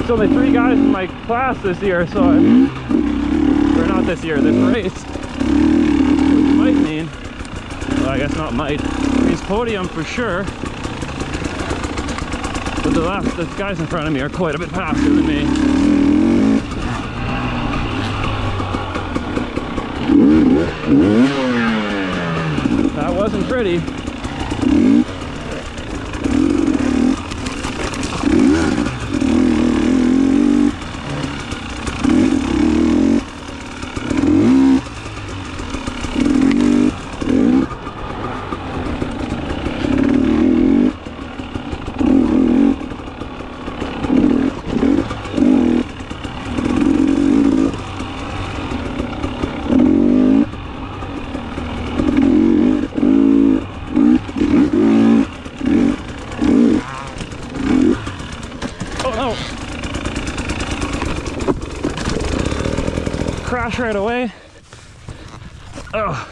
There's only 3 guys in my class this year, so or not this year, this race. Which might mean, well, I guess not might, means podium for sure. But the guys in front of me are quite a bit faster than me. That wasn't pretty. Crash right away. Oh.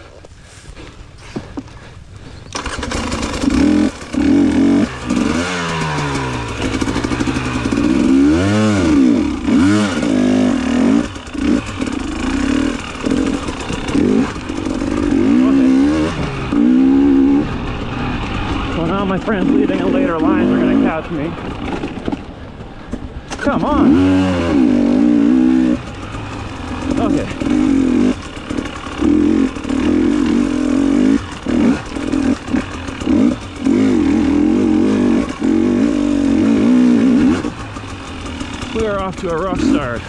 So now my friends leaving in later lines are gonna catch me. Come on. Okay. We are off to a rough start.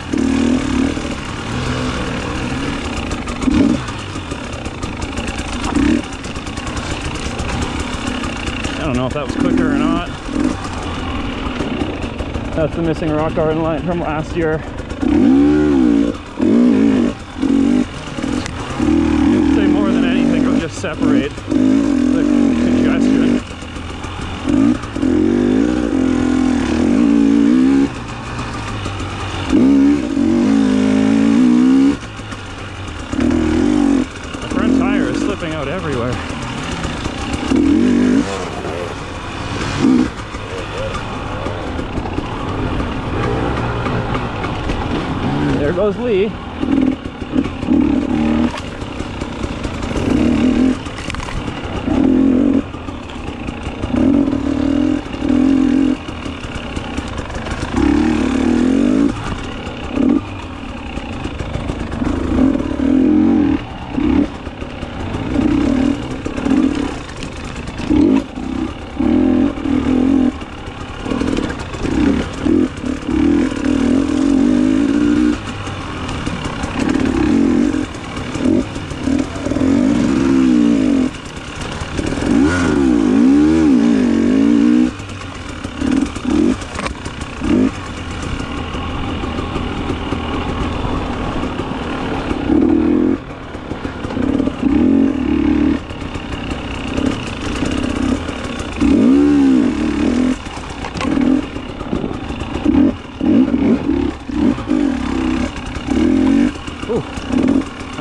I don't know if that was quicker or not. That's the missing rock garden line from last year. Just separate the congestion. The front tire is slipping out everywhere. There goes Lee.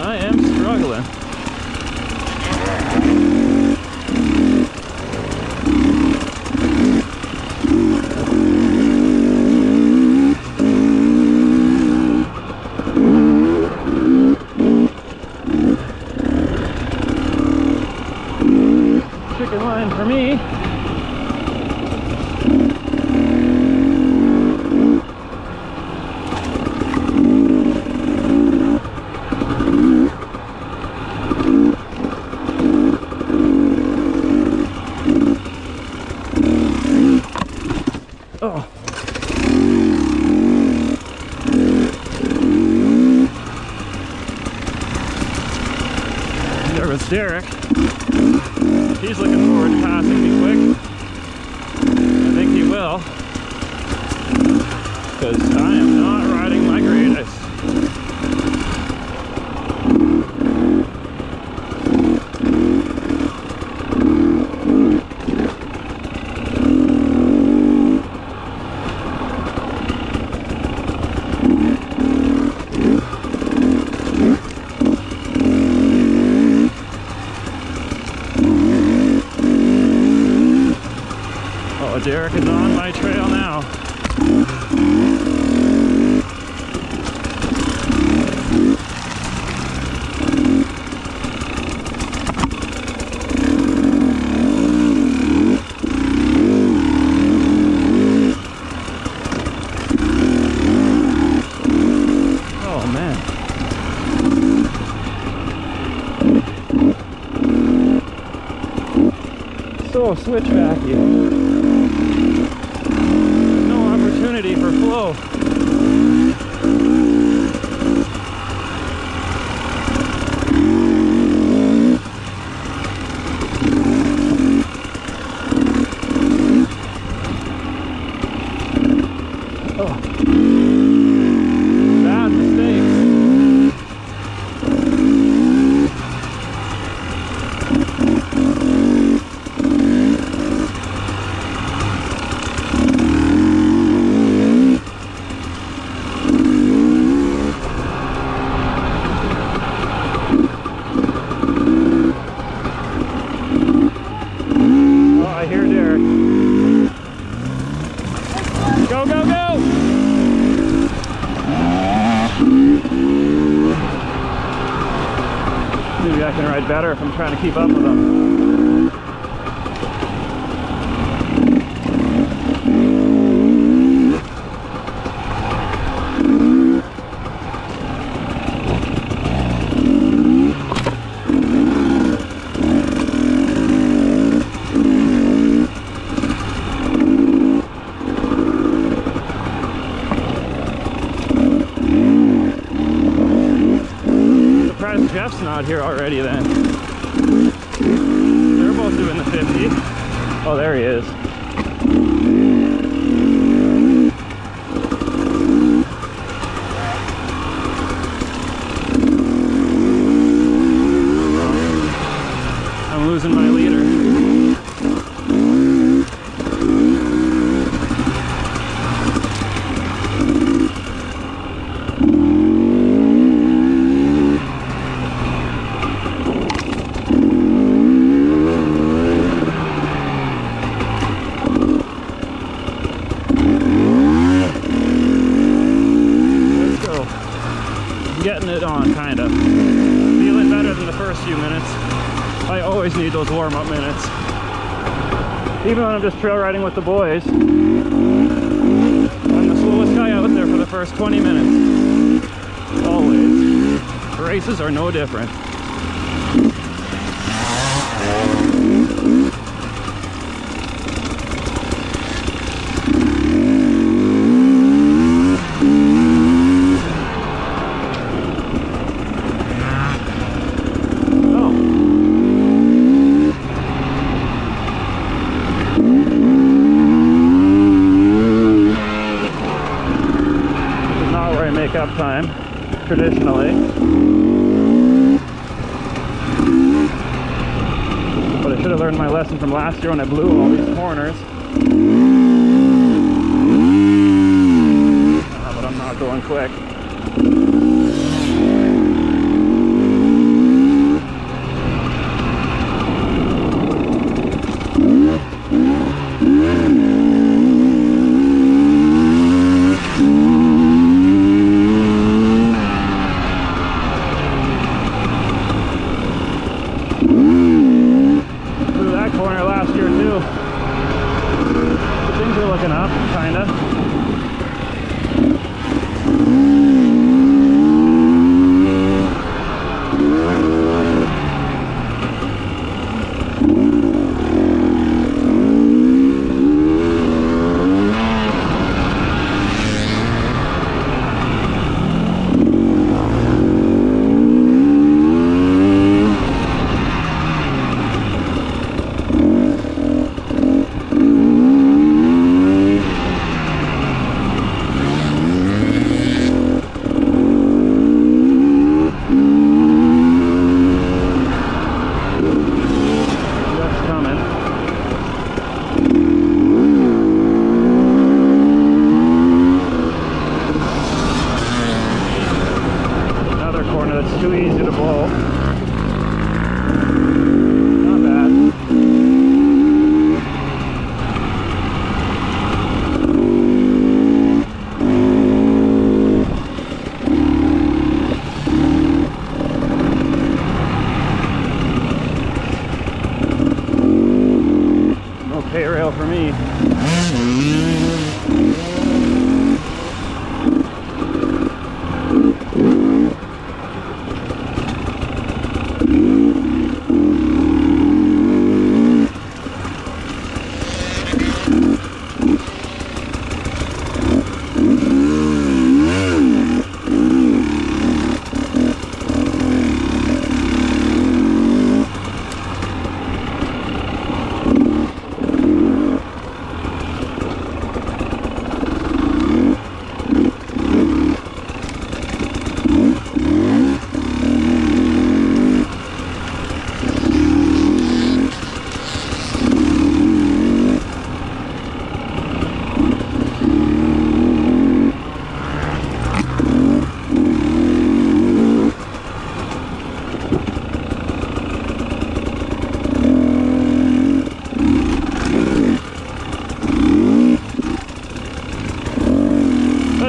I am struggling. Chicken line for me. Oh. There was Derek. He's looking forward to passing me quick. I think he will. Because I am not riding my greatest. Derek is on my trail now. so switchbacky. No opportunity for flow. Maybe I can ride better if I'm trying to keep up with them. Jeff's not here already then. They're both doing the 50. Oh, there he is. I'm losing my leader. Getting it on, kind of. Feeling better than the first few minutes. I always need those warm-up minutes. Even when I'm just trail riding with the boys, I'm the slowest guy out there for the first 20 minutes. Always. Races are no different. Up time traditionally, but I should have learned my lesson from last year when I blew all these corners. But I'm not going quick. Too easy to blow. Not bad. No pay rail for me.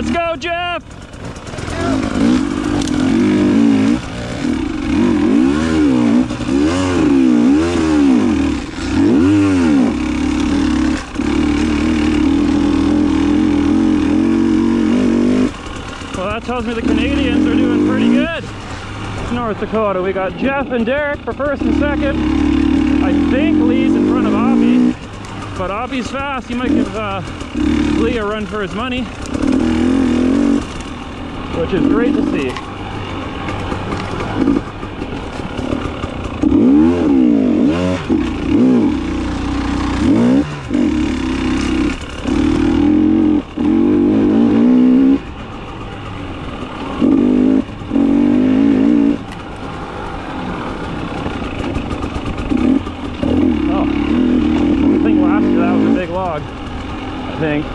Let's go, Jeff! Well, that tells me the Canadians are doing pretty good. North Dakota, we got Jeff and Derek for first and second. I think Lee's in front of Oppie, but Oppie's fast. He might give Lee a run for his money, which is great to see. I think.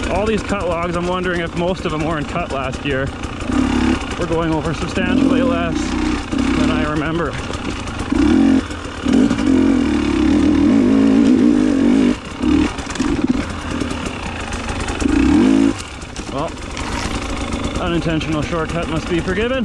All these cut logs, I'm wondering if most of them weren't cut last year. We're going over substantially less than I remember. Well, unintentional shortcut must be forgiven.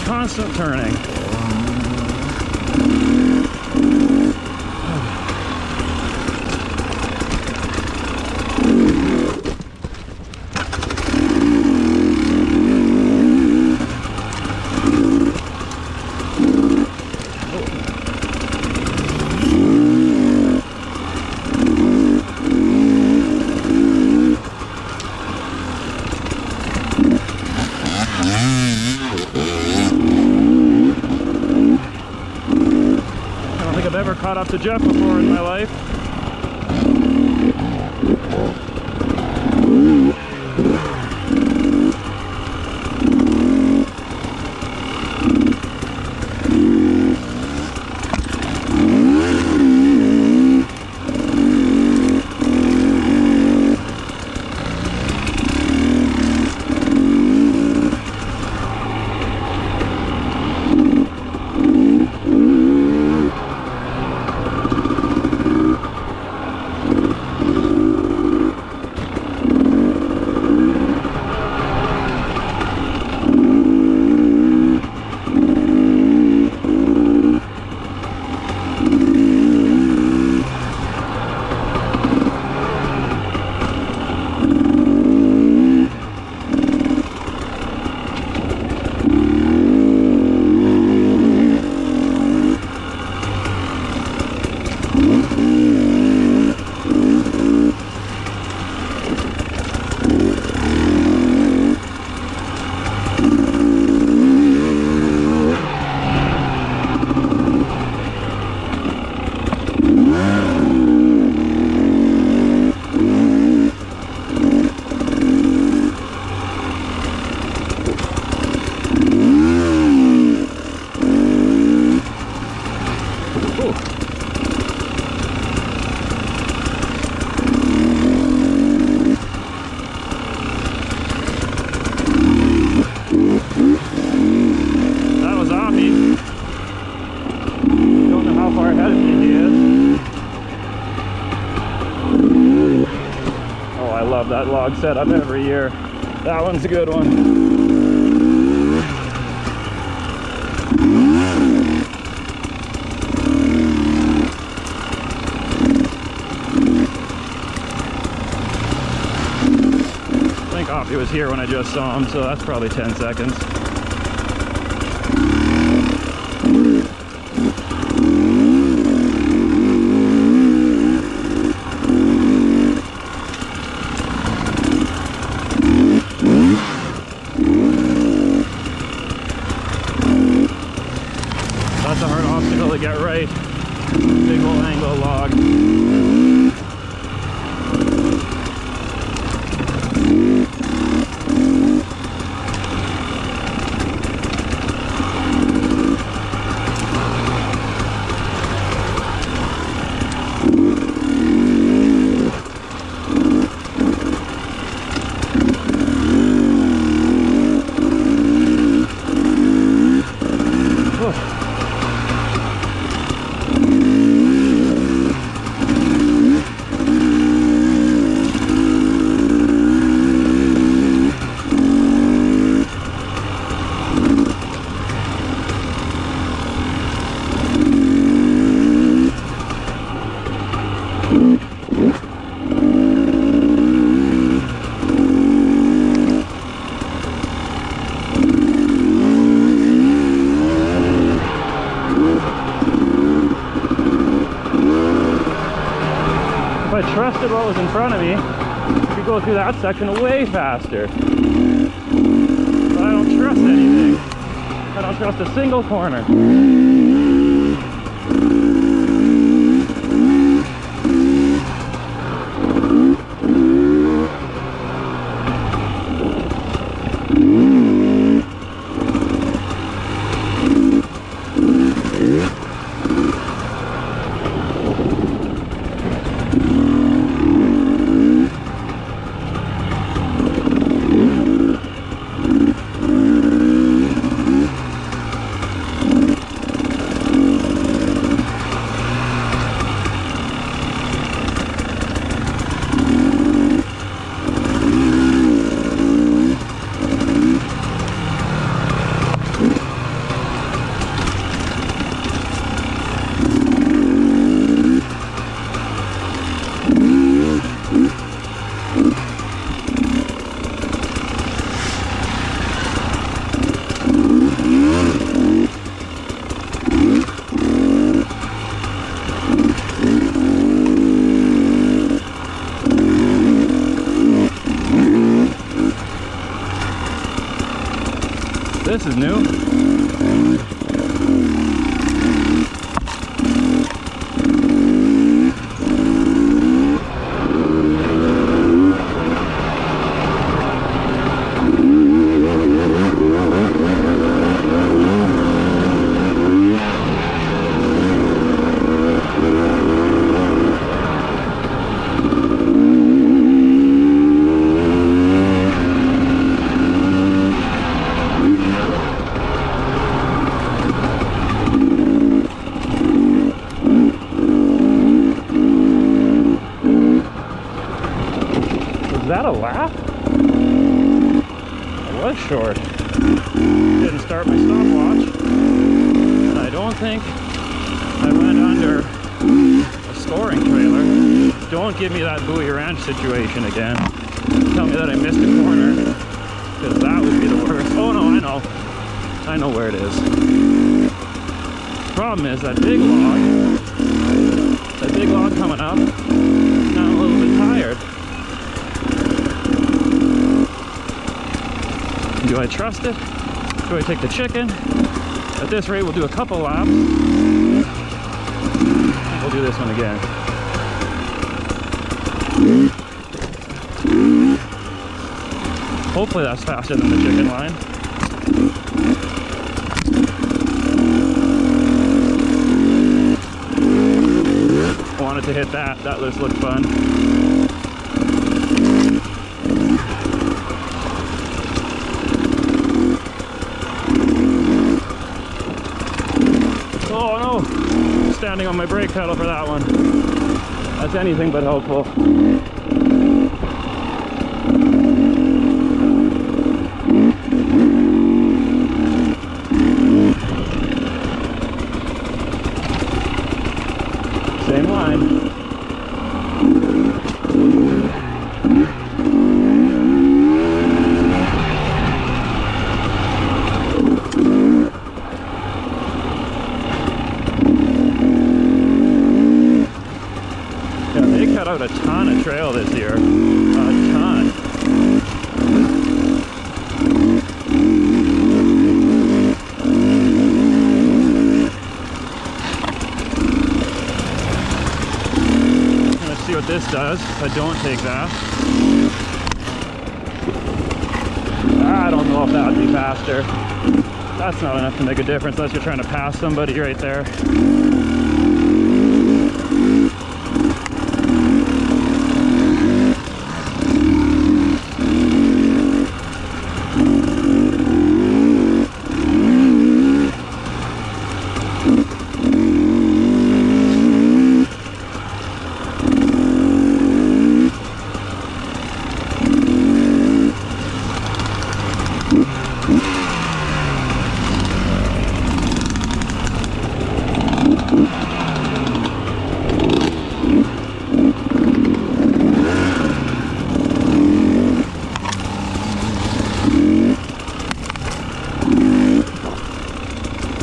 Constant turning. Caught up to Jeff before in my life. I love that log setup every year. That one's a good one. I think Offie was here when I just saw him, so that's probably 10 seconds. That's a hard obstacle to get right. Big old angle log. If I trusted what was in front of me, I could go through that section way faster. But I don't trust anything. I don't trust a single corner. This is new. Is that a lap? I was short. Didn't start my stopwatch. And I don't think I went under a scoring trailer. Don't give me that buoy ranch situation again. Tell me that I missed a corner, because that would be the worst. Oh no, I know. I know where it is. Problem is that big log coming up, now I'm a little bit tired. Do I trust it? Do I take the chicken? At this rate, we'll do a couple laps. We'll do this one again. Hopefully that's faster than the chicken line. I wanted to hit that. That just looked fun. Oh no! Standing on my brake pedal for that one. That's anything but helpful. out a ton of trail this year. A ton. Let's see what this does if I don't take that. I don't know if that would be faster. That's not enough to make a difference unless you're trying to pass somebody right there.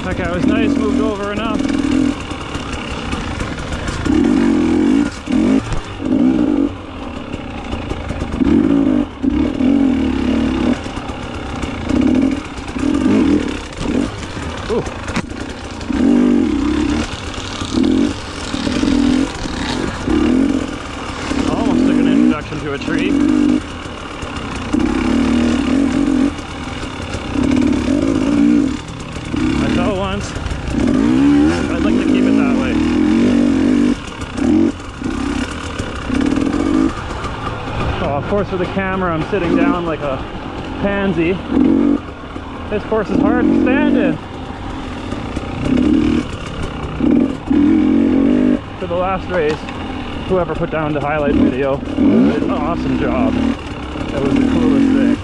That guy was nice, moved over enough. Ooh. Almost took an introduction to a tree. Once. I'd like to keep it that way. Oh, of course with the camera I'm sitting down like a pansy. This course is hard to stand in. For the last race, whoever put down the highlight video did an awesome job. That was the coolest thing.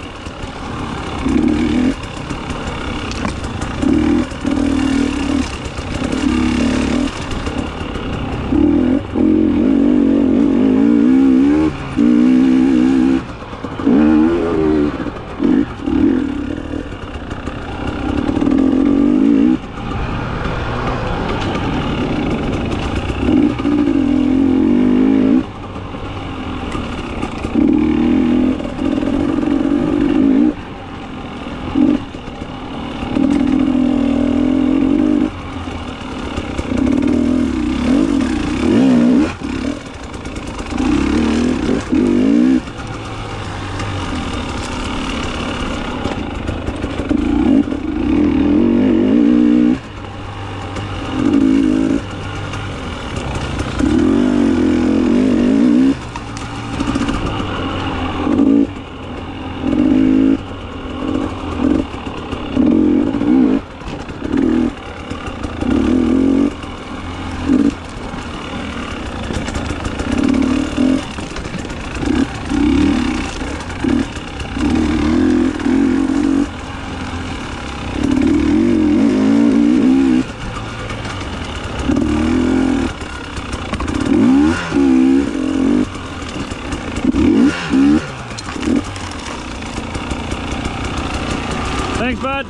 Thanks, bud.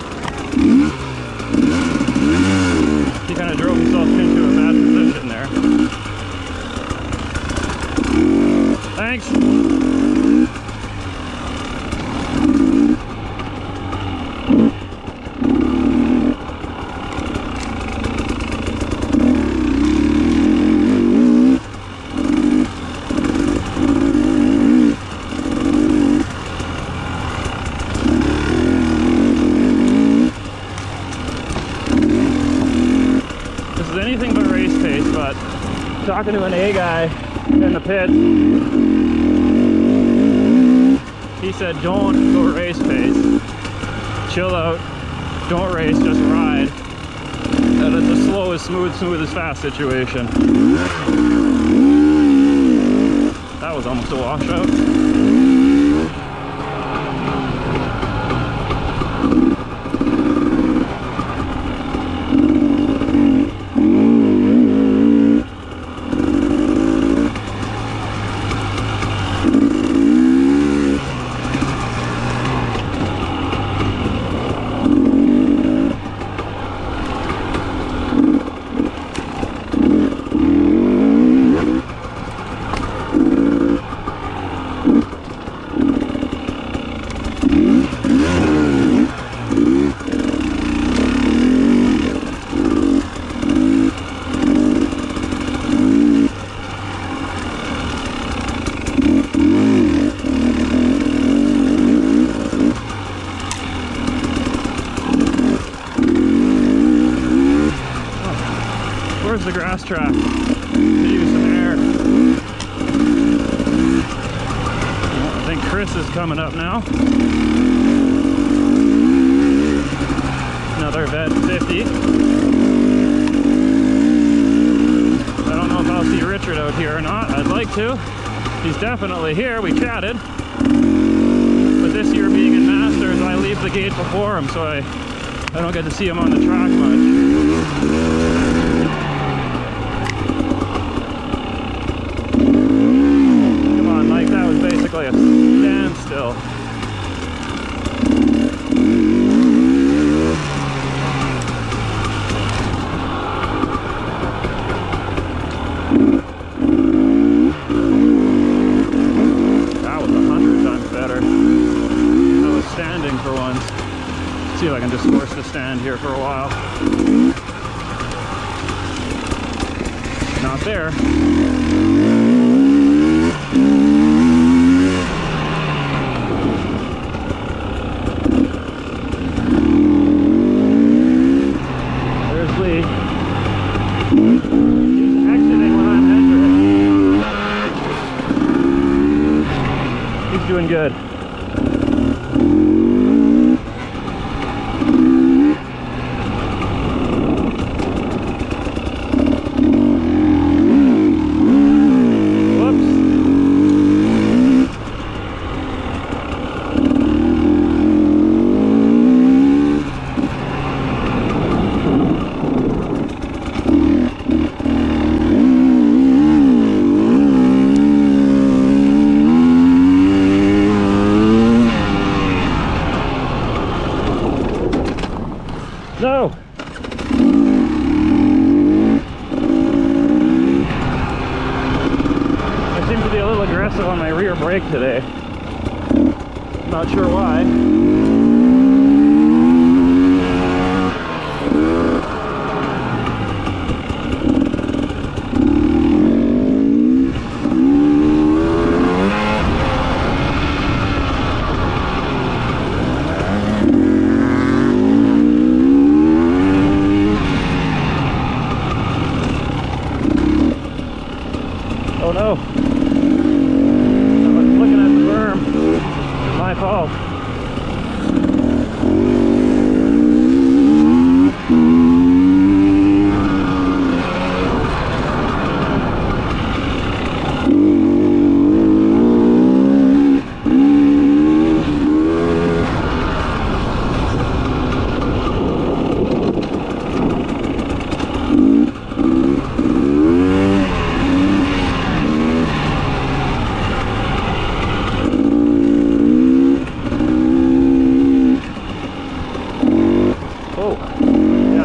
He kind of drove himself into a bad position there. Thanks. Anything but race pace, but talking to an A guy in the pit, he said don't go race pace, chill out, don't race, just ride. And it's a slow is smooth, smooth is fast situation. That was almost a washout. the grass track to use some air. Well, I think Chris is coming up now. Another vet 50. I don't know if I'll see Richard out here or not. I'd like to. He's definitely here. We chatted. But this year being in Masters, I leave the gate before him, so I don't get to see him on the track much. Come on, Mike, that was basically a standstill. For once. See if I can just force the stand here for a while. Not there. There's Lee. He's exiting when I'm entering. He's doing good. No! I seem to be a little aggressive on my rear brake today. Not sure why. Oh no. I was looking at the berm. My fault.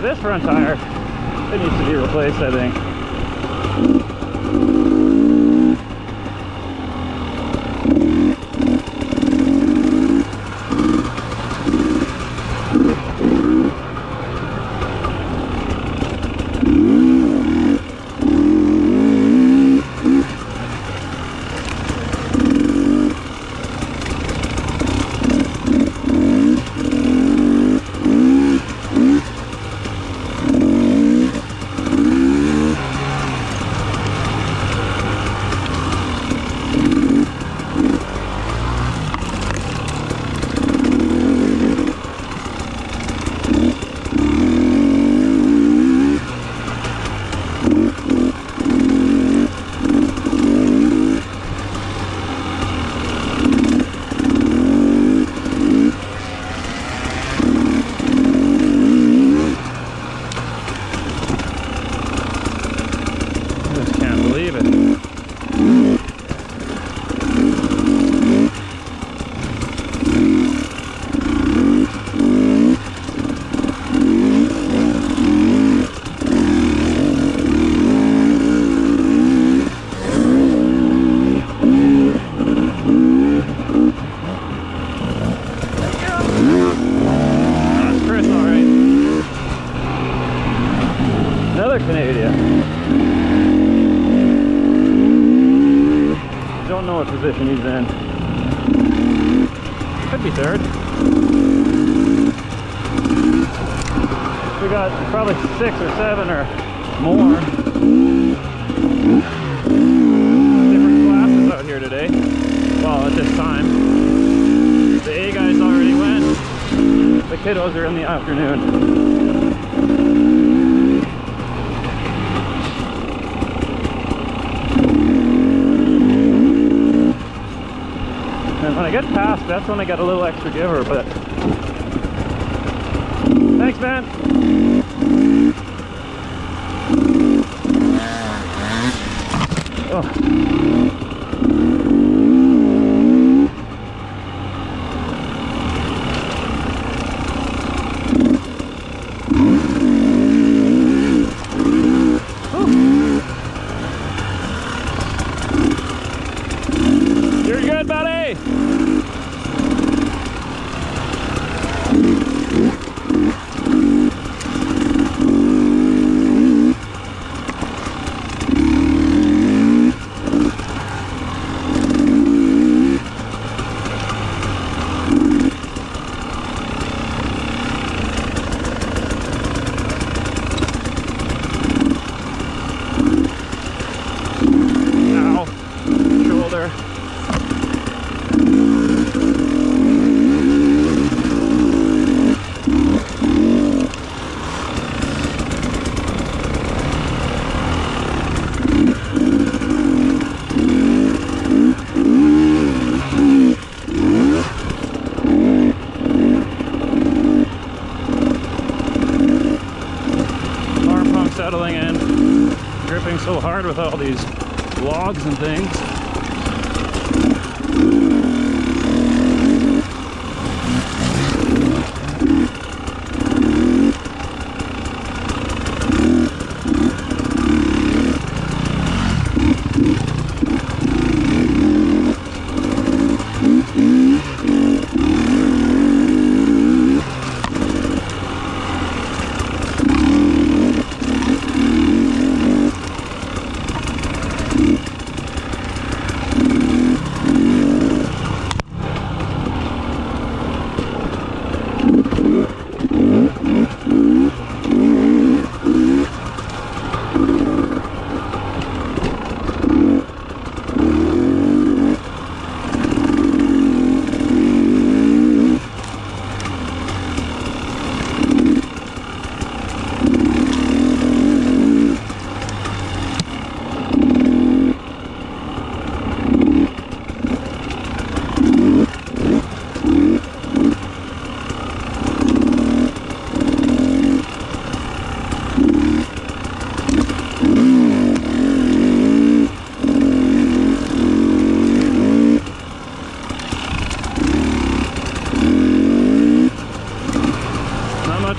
This front tire, it needs to be replaced, I think. Don't know what position he's in. Could be third. We got probably 6 or 7 or more. Different classes out here today. Well, at this time. The A guys already went. The kiddos are in the afternoon. And when I get past, that's when I get a little extra giver, but thanks, man. Oh. You're good, buddy. Ow. Shoulder. Arm pump settling in. Gripping so hard with all these logs and things.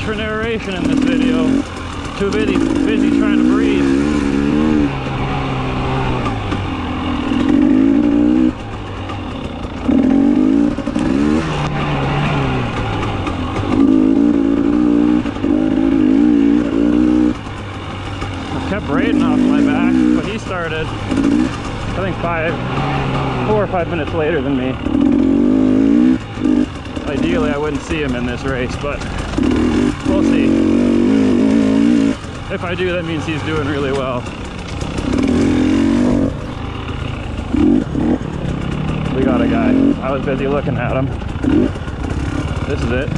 For narration in this video, too busy trying to breathe. I kept braiding off my back, but he started, I think 4 or 5 minutes later than me. Ideally, I wouldn't see him in this race, but we'll see. If I do, that means he's doing really well. We got a guy. I was busy looking at him. This is it.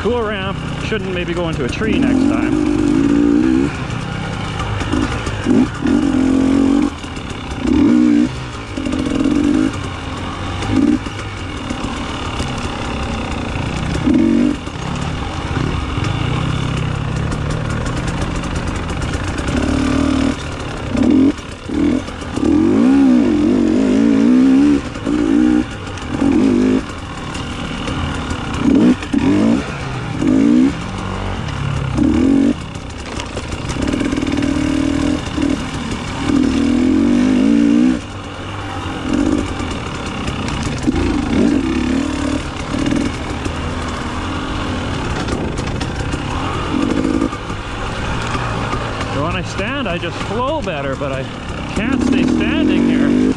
Cool ramp. Shouldn't maybe go into a tree next time. when I stand, I just flow better, but I can't stay standing here.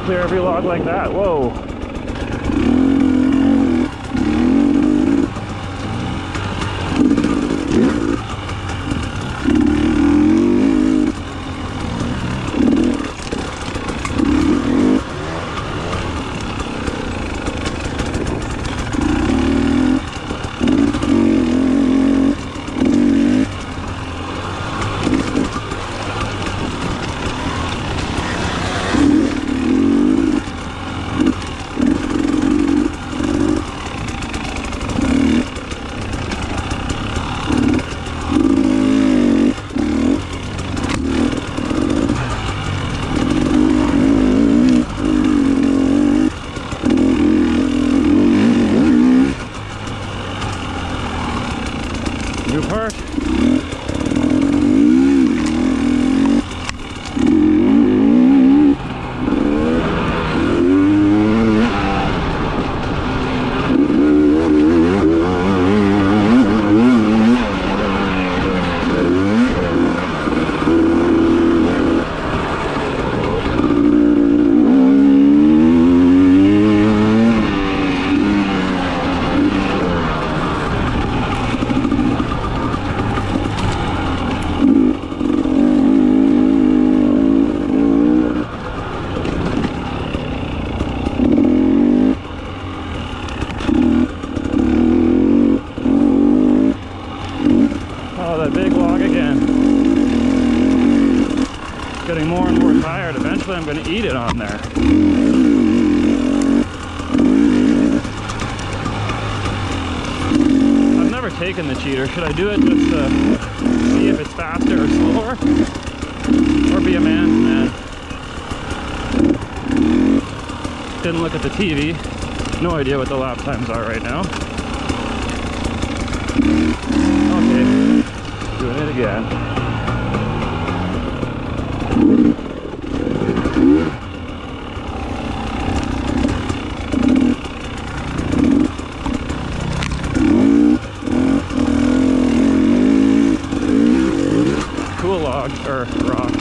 Clear every log like that. Whoa. New part. Getting more and more tired. Eventually I'm going to eat it on there. I've never taken the cheater. Should I do it just to see if it's faster or slower? Or be a man's man? Didn't look at the TV. No idea what the lap times are right now. Okay, doing it again. Cool log, or rock.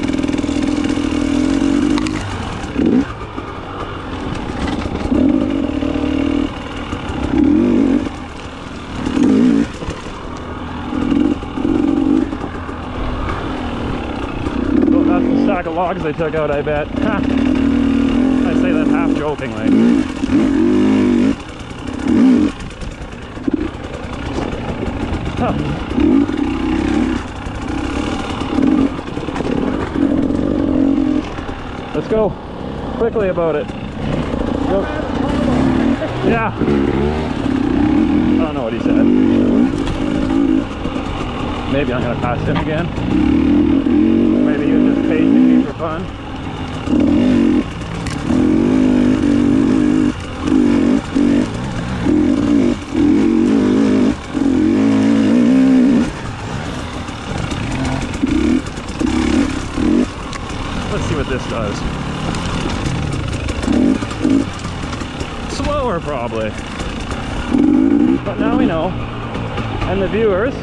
Well, that's the stack of logs they took out, I bet. I say that half jokingly. Huh. Let's go quickly about it. Go. Yeah. I don't know what he said. Maybe I'm gonna pass him again. Maybe he was just paging me for fun. Let's see what this does. Slower probably. But now we know. And the viewers,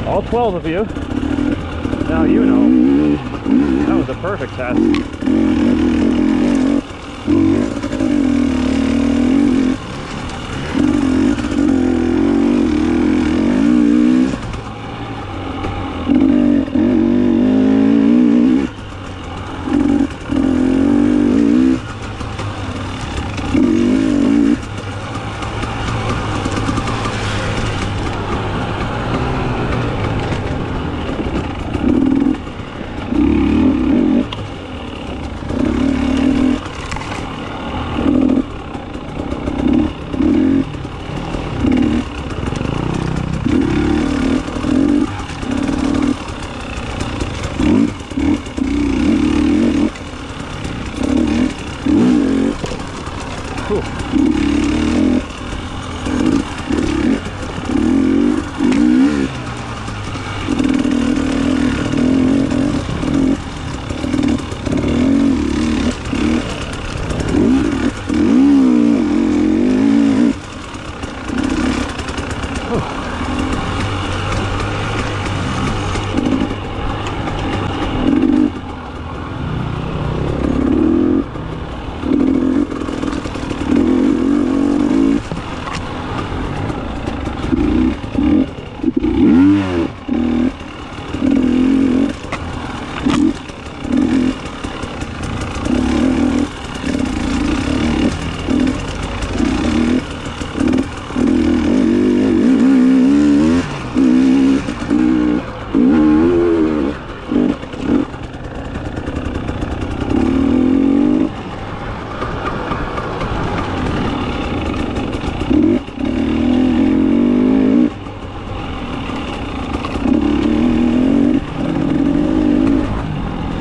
all 12 of you, now you know. That was a perfect test.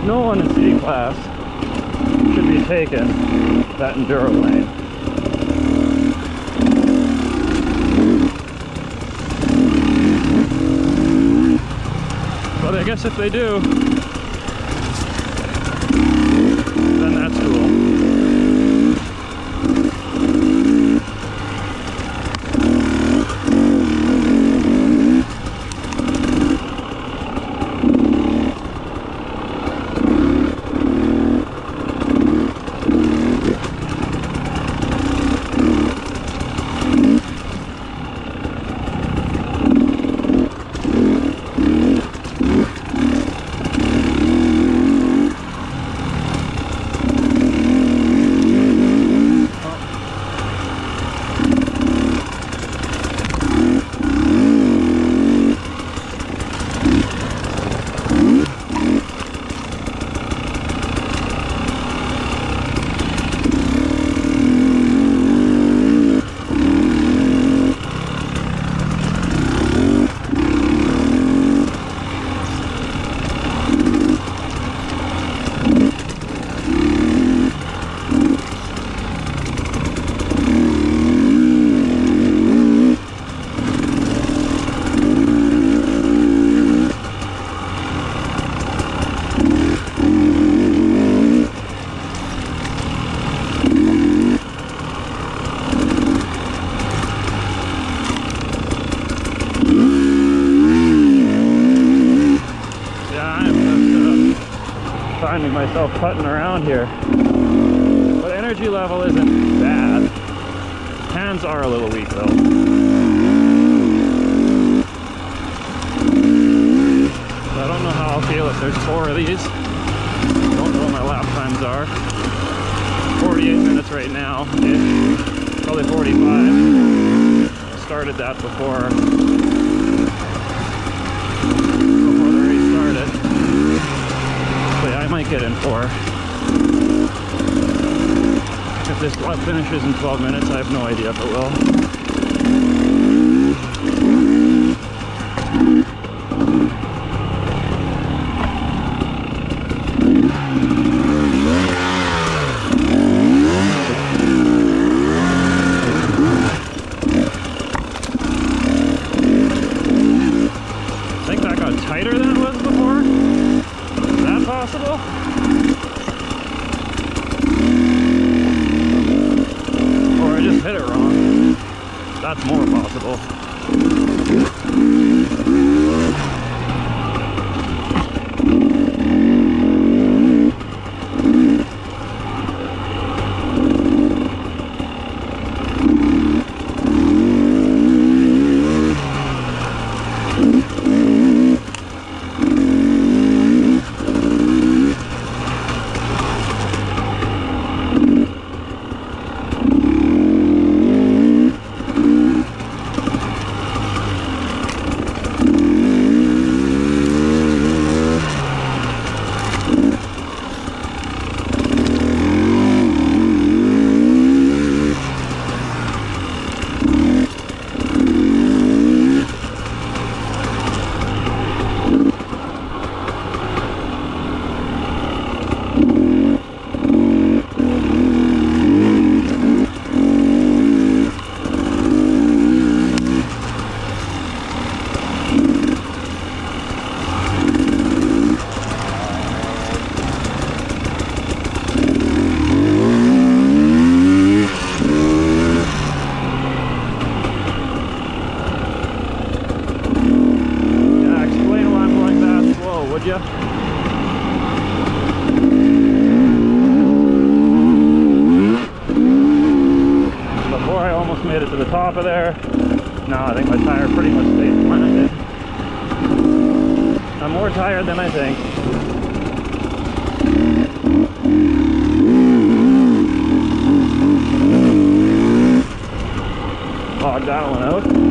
No one in C class should be taking that enduro lane. But I guess if they do, then that's cool. Finding myself putting around here, but energy level isn't bad. Hands are a little weak though. So I don't know how I'll feel if there's 4 of these. Don't know what my lap times are. 48 minutes right now, probably 45. Started that before the race started. I might get in 4. If this lap finishes in 12 minutes, I have no idea if it will. I think that got tighter than it was before. Is that possible? Or I just hit it wrong. That's more possible. of there. No, I think my tire pretty much stayed planted. I'm more tired than I think. Log that one out.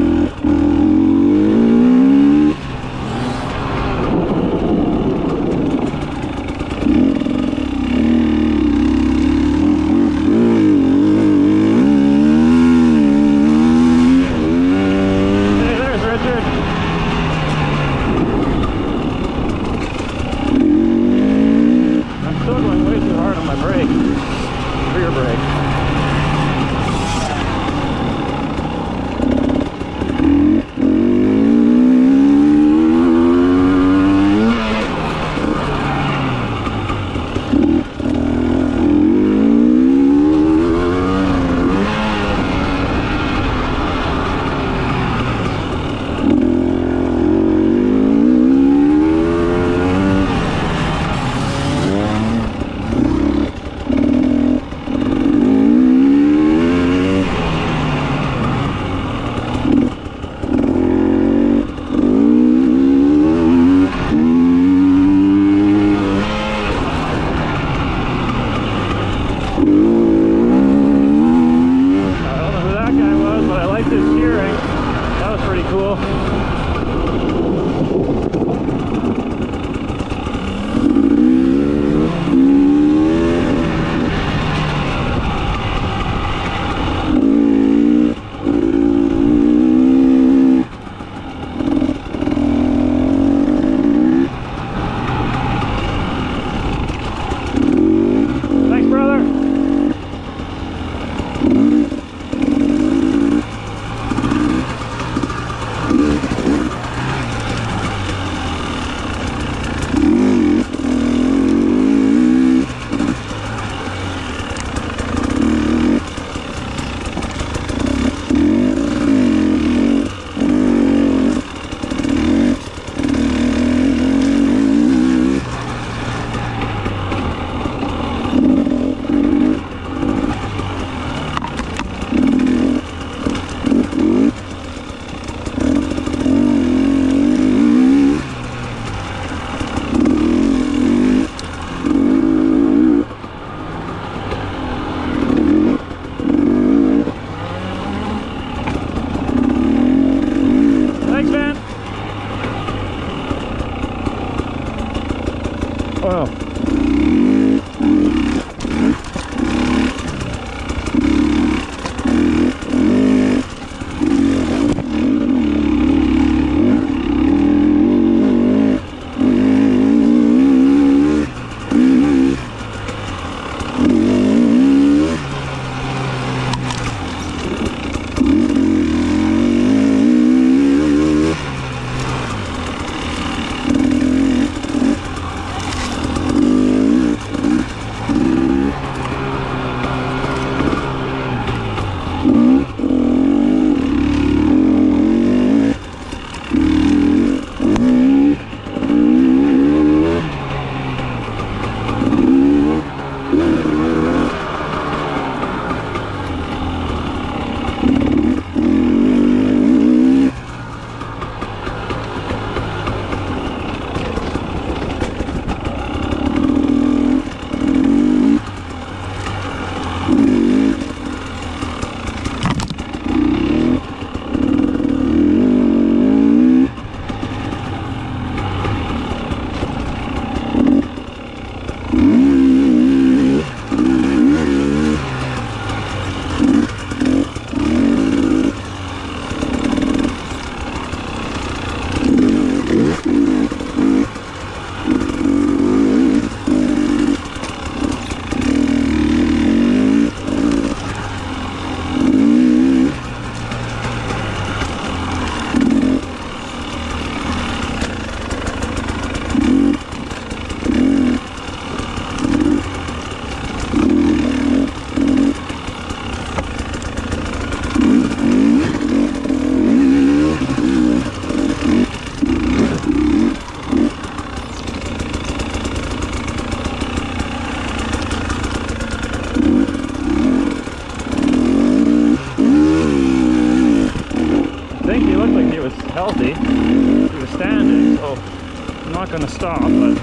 looked like he was healthy. He was standing, so I'm not going to stop, but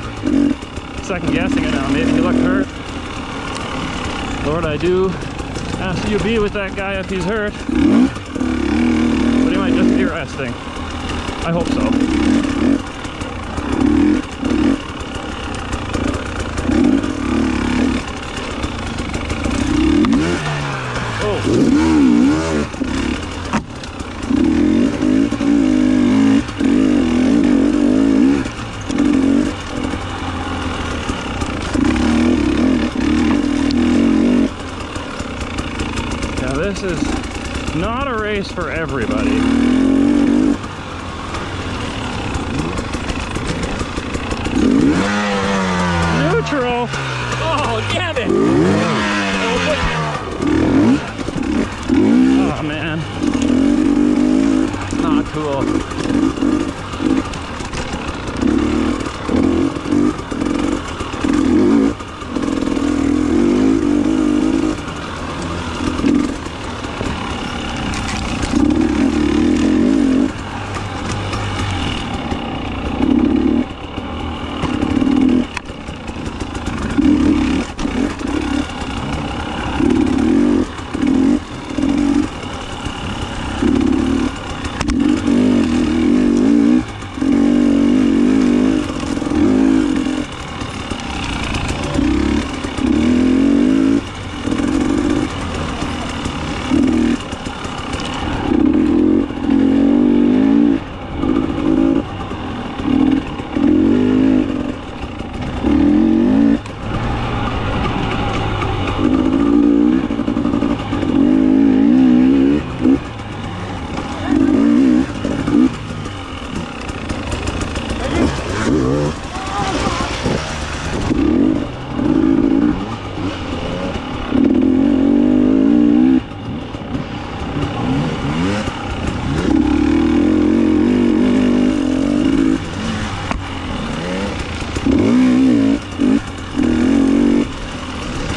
second guessing it now. Maybe he looked hurt. Lord, I do ask you be with that guy if he's hurt. But he might just be resting. I hope so. This is not a race for everybody. Neutral! Oh, damn it! Oh man. Not cool.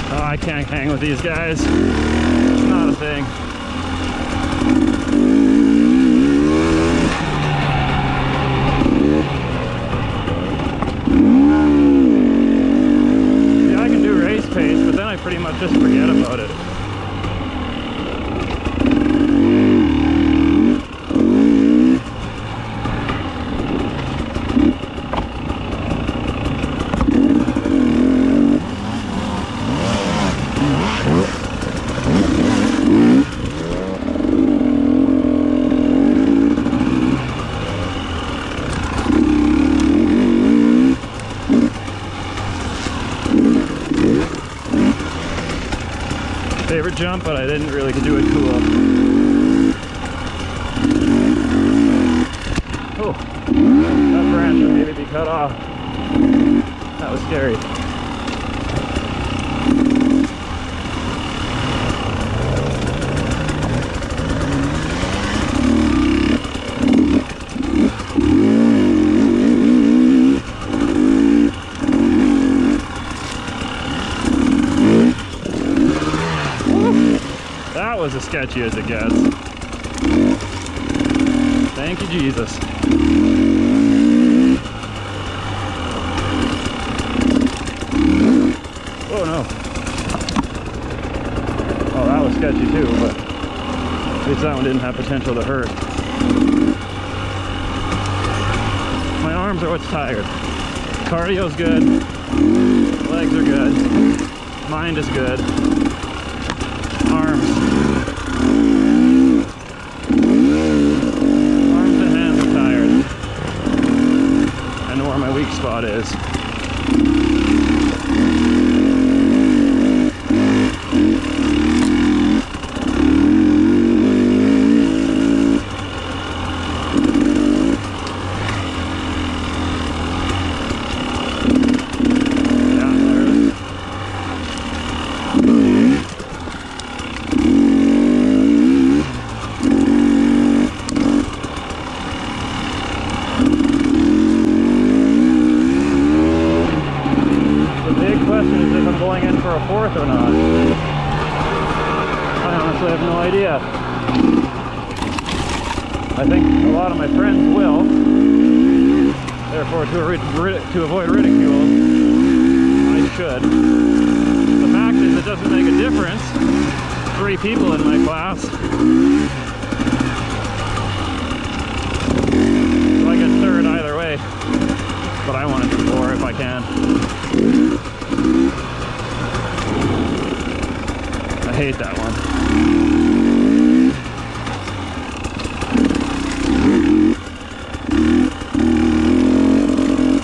I can't hang with these guys. It's not a thing. Yeah, I can do race pace, but then I pretty much just forget about it. Favorite jump, but I didn't really do it cool. Oh, that branch would maybe be cut off. That was scary. That was as sketchy as it gets. Thank you, Jesus. Oh no. Oh, that was sketchy too, but at least that one didn't have potential to hurt. My arms are what's tired. Cardio's good. Legs are good. Mind is good. Arms and hands are tired. I know where my weak spot is. lot of my friends will. Therefore, to avoid ridicule, I should. The fact is, it doesn't make a difference. 3 people in my class. So I get third either way. But I want to do 4 if I can. I hate that one.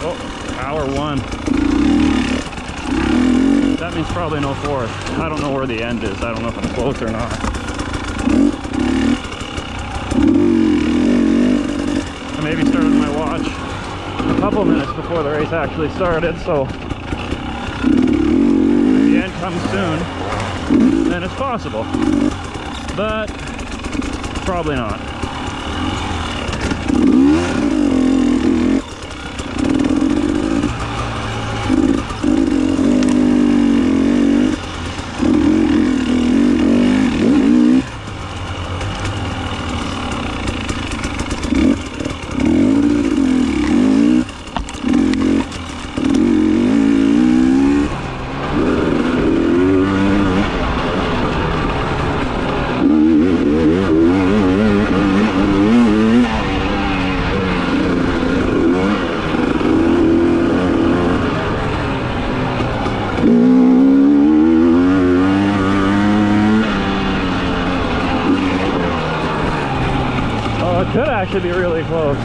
Oh, hour 1. That means probably no 4th. I don't know where the end is. I don't know if I'm close or not. I maybe started my watch a couple minutes before the race actually started, so if the end comes soon, then it's possible. But probably not. Could actually be really close.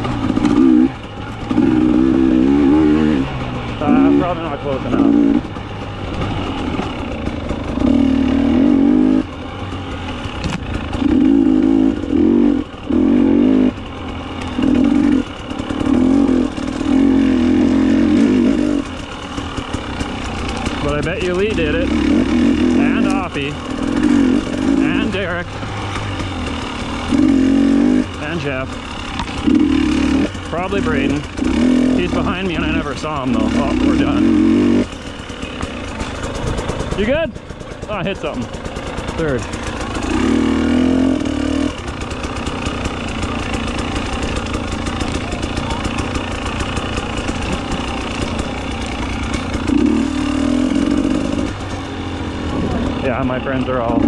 Probably not close enough. But I bet you Lee did it, and Offie, and Derek, and Jeff, probably Braden. He's behind me and I never saw him though. Oh, we're done. You good? Oh, I hit something. Third. Yeah, my friends are all